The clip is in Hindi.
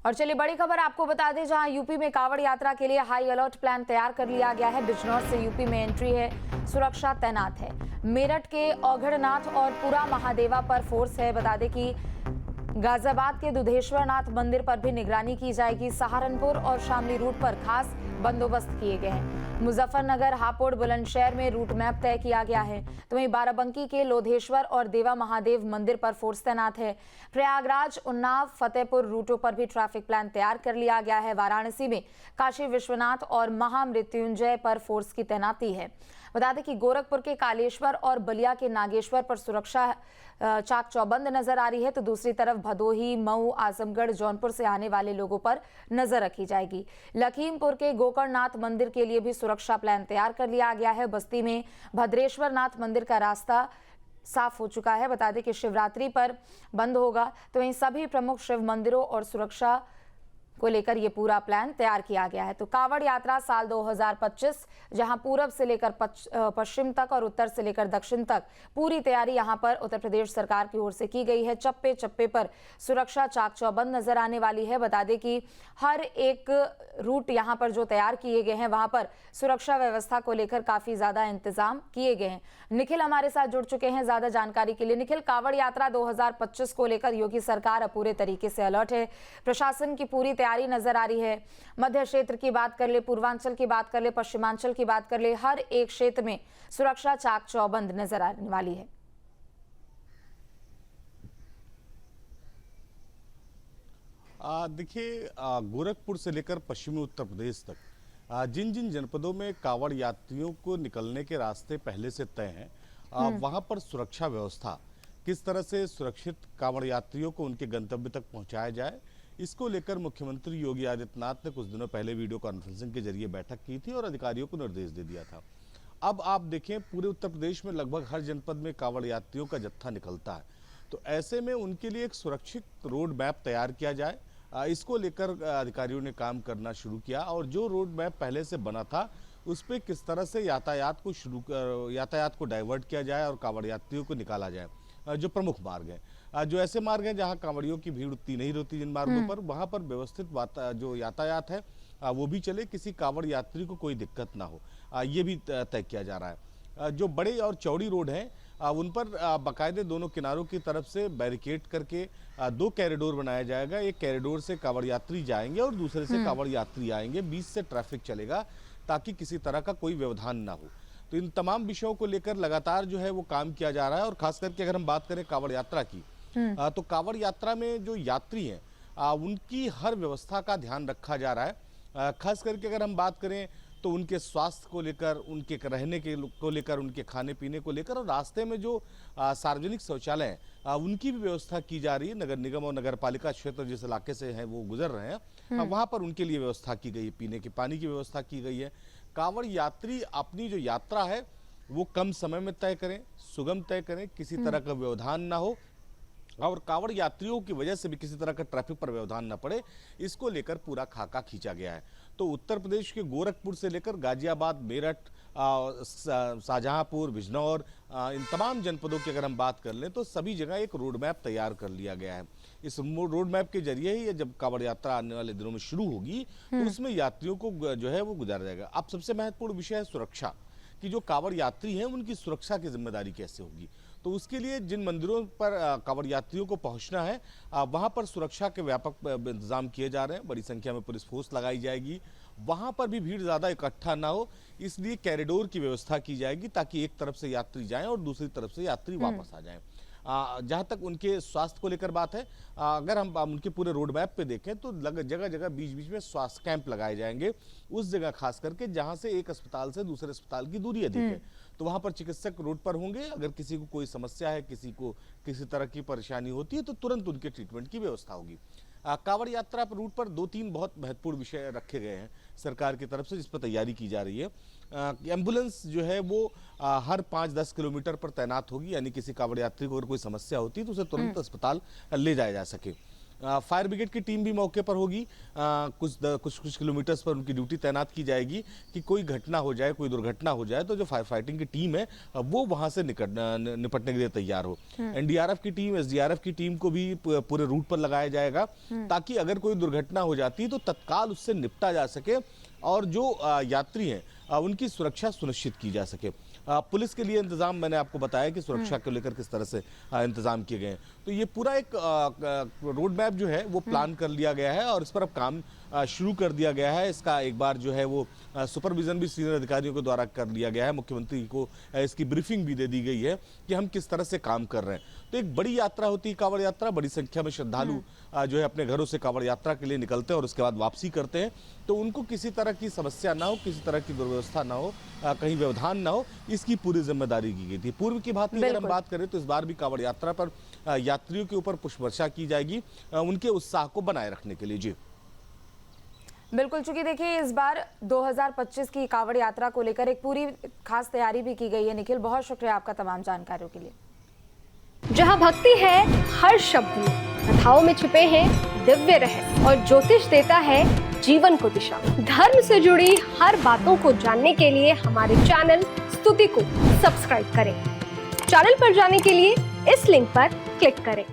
और चलिए बड़ी खबर आपको बता दें, जहां यूपी में कांवड़ यात्रा के लिए हाई अलर्ट प्लान तैयार कर लिया गया है। बिजनौर से यूपी में एंट्री है, सुरक्षा तैनात है। मेरठ के औघड़नाथ और पुरा महादेवा पर फोर्स है। बता दें कि गाजियाबाद के दुधेश्वर नाथ मंदिर पर भी निगरानी की जाएगी। सहारनपुर और शामली रूट पर खास बंदोबस्त किए गए हैं। मुजफ्फरनगर, हापुड़, बुलंदशहर में रूट मैप तय किया गया है। तो वहीं बाराबंकी के लोधेश्वर और देवा महादेव मंदिर पर फोर्स तैनात है। प्रयागराज, उन्नाव, फतेहपुर रूटों पर भी ट्रैफिक प्लान तैयार कर लिया गया है। वाराणसी में काशी विश्वनाथ और महामृत्युंजय पर फोर्स की तैनाती है। बता दें कि गोरखपुर के कालेश्वर और बलिया के नागेश्वर पर सुरक्षा चाक चौबंद नजर आ रही है। तो दूसरी तरफ भदोही, मऊ, आजमगढ़, जौनपुर से आने वाले लोगों पर नजर रखी जाएगी। लखीमपुर के गोकर्णनाथ मंदिर के लिए भी सुरक्षा प्लान तैयार कर लिया गया है। बस्ती में भद्रेश्वर नाथ मंदिर का रास्ता साफ हो चुका है। बता दें कि शिवरात्रि पर बंद होगा। तो वहीं सभी प्रमुख शिव मंदिरों और सुरक्षा को लेकर ये पूरा प्लान तैयार किया गया है। तो कांवड़ यात्रा साल 2025, जहां पूरब से लेकर पश्चिम तक और उत्तर से लेकर दक्षिण तक पूरी तैयारी यहां पर उत्तर प्रदेश सरकार की ओर से की गई है। चप्पे चप्पे पर सुरक्षा चाक चौबंद नजर आने वाली है। बता दें कि हर एक रूट यहां पर जो तैयार किए गए हैं, वहां पर सुरक्षा व्यवस्था को लेकर काफी ज्यादा इंतजाम किए गए हैं। निखिल हमारे साथ जुड़ चुके हैं ज्यादा जानकारी के लिए। निखिल, कांवड़ यात्रा 2025 को लेकर योगी सरकार अब पूरे तरीके से अलर्ट है। प्रशासन की पूरी तैयारी नजर आ रही है। मध्य क्षेत्र की बात कर ले, पूर्वांचल की बात कर ले, पश्चिमांचल की बात कर ले, हर एक क्षेत्र में सुरक्षा चाक चौबंद नजर आने वाली है। देखिए, गोरखपुर से लेकर पश्चिमी उत्तर प्रदेश तक जिन जिन जनपदों में कांवड़ यात्रियों को निकलने के रास्ते पहले से तय हैं, वहां पर सुरक्षा व्यवस्था किस तरह से सुरक्षित कांवड़ यात्रियों को उनके गंतव्य तक पहुंचाया जाए, इसको लेकर मुख्यमंत्री योगी आदित्यनाथ ने कुछ दिनों पहले वीडियो कॉन्फ्रेंसिंग के जरिए बैठक की थी और अधिकारियों को निर्देश दे दिया था। अब आप देखें, पूरे उत्तर प्रदेश में लगभग हर जनपद में कांवड़ यात्रियों का जत्था निकलता है। तो ऐसे में उनके लिए एक सुरक्षित रोड मैप तैयार किया जाए, इसको लेकर अधिकारियों ने काम करना शुरू किया। और जो रोड मैप पहले से बना था, उस पर किस तरह से यातायात को डाइवर्ट किया जाए और कांवड़ यात्रियों को निकाला जाए। जो प्रमुख मार्ग हैं, जो ऐसे मार्ग हैं जहां कांवड़ियों की भीड़ उतनी नहीं होती, जिन मार्गों पर, वहां पर व्यवस्थित जो यातायात है वो भी चले, किसी कांवड़ यात्री को कोई दिक्कत ना हो, ये भी तय किया जा रहा है। जो बड़े और चौड़ी रोड हैं, उन पर बाकायदे दोनों किनारों की तरफ से बैरिकेड करके 2 कॉरिडोर बनाया जाएगा। एक कॉरिडोर से कांवड़ यात्री जाएंगे और दूसरे से कांवड़ यात्री आएंगे। बीच से ट्रैफिक चलेगा ताकि किसी तरह का कोई व्यवधान ना हो। तो इन तमाम विषयों को लेकर लगातार जो है वो काम किया जा रहा है। और खास करके अगर हम बात करें कांवड़ यात्रा की, तो कांवड़ यात्रा में जो यात्री हैं, उनकी हर व्यवस्था का ध्यान रखा जा रहा है। खास करके अगर हम बात करें तो उनके स्वास्थ्य को लेकर, उनके रहने के को लेकर, उनके खाने पीने को लेकर, और रास्ते में जो सार्वजनिक शौचालय हैं उनकी भी व्यवस्था की जा रही है। नगर निगम और नगर पालिका क्षेत्र जिस इलाके से हैं वो गुजर रहे हैं, वहाँ पर उनके लिए व्यवस्था की गई है, पीने के पानी की व्यवस्था की गई है। कांवड़ यात्री अपनी जो यात्रा है वो कम समय में तय करें, सुगम तय करें, किसी तरह का व्यवधान ना हो और कांवड़ यात्रियों की वजह से भी किसी तरह का ट्रैफिक पर व्यवधान न पड़े, इसको लेकर पूरा खाका खींचा गया है। तो उत्तर प्रदेश के गोरखपुर से लेकर गाजियाबाद, मेरठ, शाहजहांपुर, बिजनौर, इन तमाम जनपदों की अगर हम बात कर लें तो सभी जगह एक रोड मैप तैयार कर लिया गया है। इस रोड मैप के जरिए ही जब कांवड़ यात्रा आने वाले दिनों में शुरू होगी तो उसमें यात्रियों को जो है वो गुजारा जाएगा। अब सबसे महत्वपूर्ण विषय है सुरक्षा, कि जो कांवड़ यात्री हैं उनकी सुरक्षा की जिम्मेदारी कैसे होगी। तो उसके लिए जिन मंदिरों पर कांवड़ यात्रियों को पहुंचना है, वहां पर सुरक्षा के व्यापक इंतजाम किए जा रहे हैं। बड़ी संख्या में पुलिस फोर्स लगाई जाएगी, वहां पर भी भीड़ ज़्यादा इकट्ठा ना हो, इसलिए कॉरिडोर की व्यवस्था की जाएगी ताकि एक तरफ से यात्री जाएं और दूसरी तरफ से यात्री वापस आ जाएं। जहाँ तक उनके स्वास्थ्य को लेकर बात है, अगर हम उनके पूरे रोड मैप पे देखें तो जगह जगह बीच बीच में स्वास्थ्य कैंप लगाए जाएंगे, उस जगह खास करके जहाँ से एक अस्पताल से दूसरे अस्पताल की दूरी अधिक है। तो वहाँ पर चिकित्सक रोड पर होंगे। अगर किसी को कोई समस्या है, किसी को किसी तरह की परेशानी होती है तो तुरंत उनके ट्रीटमेंट की व्यवस्था होगी। कांवड़ यात्रा रूट पर 2-3 बहुत महत्वपूर्ण विषय रखे गए हैं सरकार की तरफ से, जिस पर तैयारी की जा रही है। एम्बुलेंस जो है वो हर 5-10 किलोमीटर पर तैनात होगी, यानी किसी कांवड़ यात्री को अगर कोई समस्या होती है तो उसे तुरंत अस्पताल ले जाया जा सके। फायर ब्रिगेड की टीम भी मौके पर होगी। कुछ किलोमीटर्स पर उनकी ड्यूटी तैनात की जाएगी कि कोई घटना हो जाए, कोई दुर्घटना हो जाए तो जो फायर फाइटिंग की टीम है वो वहां से निपटने के लिए तैयार हो। एनडीआरएफ की टीम, एसडीआरएफ की टीम को भी पूरे रूट पर लगाया जाएगा ताकि अगर कोई दुर्घटना हो जाती है तो तत्काल उससे निपटा जा सके और जो यात्री हैं उनकी सुरक्षा सुनिश्चित की जा सके। पुलिस के लिए इंतजाम मैंने आपको बताया कि सुरक्षा को लेकर किस तरह से इंतजाम किए गए हैं। तो ये पूरा एक रोड मैप जो है वो प्लान कर लिया गया है और इस पर अब काम शुरू कर दिया गया है। इसका एक बार जो है वो सुपरविजन भी सीनियर अधिकारियों के द्वारा कर लिया गया है। मुख्यमंत्री को इसकी ब्रीफिंग भी दे दी गई है कि हम किस तरह से काम कर रहे हैं। तो एक बड़ी यात्रा होती है कांवड़ यात्रा, बड़ी संख्या में श्रद्धालु जो है अपने घरों से कांवड़ यात्रा के लिए निकलते हैं और उसके बाद वापसी करते हैं। तो उनको किसी तरह की समस्या ना हो, किसी तरह की दुर्व्यवस्था ना हो, कहीं व्यवधान ना हो, इसकी पूरी जिम्मेदारी की गई थी। पूर्व की भांति अगर हम बात करें तो इस बार भी कांवड़ यात्रा पर यात्रियों के ऊपर पुष्प वर्षा की जाएगी उनके उत्साह को बनाए रखने के लिए। जी बिल्कुल, चूंकि देखिए इस बार 2025 की कांवड़ यात्रा को लेकर एक पूरी खास तैयारी भी की गई है। निखिल, बहुत शुक्रिया आपका तमाम जानकारियों के लिए। जहाँ भक्ति है हर शब्द में, कथाओं में छिपे हैं दिव्य रहस्य और ज्योतिष देता है जीवन को दिशा। धर्म से जुड़ी हर बातों को जानने के लिए हमारे चैनल स्तुति को सब्सक्राइब करें। चैनल पर जाने के लिए इस लिंक पर क्लिक करें।